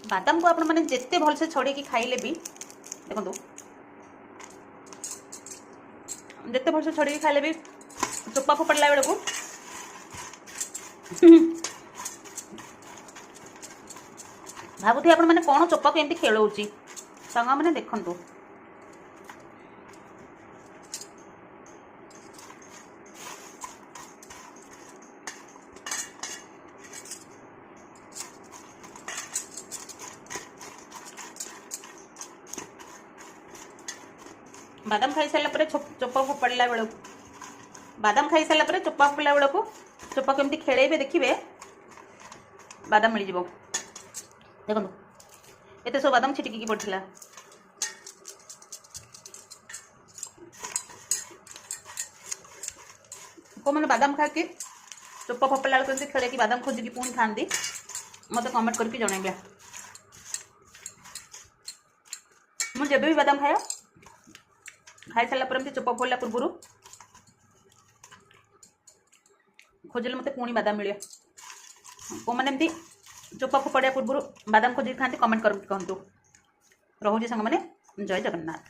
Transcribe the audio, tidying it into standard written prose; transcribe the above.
बादाम को आपण मैंने जिते भलसे छड़े खाइले भी देखो जिते भलसे छड़े खाइले भी चोपा फोपड़ला बेल को भावुथि आपण मैंने कौन चोपा को एमती खेलौची सांग मैंने देखंतु बादाम खाई सारा पर चोपा फोपड़ा बेलू बादाम खाई सारा पर चोपा फोपड़ा बेलू चोपा को एमती खेलेबे देखिए बादाम मिल जाव देखो एत सब बादाम छिटिकी पड़ता को मैंने बादाम खा के चोपा फोपड़ा बेलू खेल कि बादाम खोजिकी पुणी खाती मत कमेंट करके जनइबे मुझे भी बादाम खाए खाई सारा पर चोपा फोड़ला पूर्व खोजले मत पुणी बादाम मिले को मैंने एमती चोपा फोपड़ा पूर्व बादाम खोजिक खाती कमेंट करके कहतु रोचे सांग मैंने जय जगन्नाथ।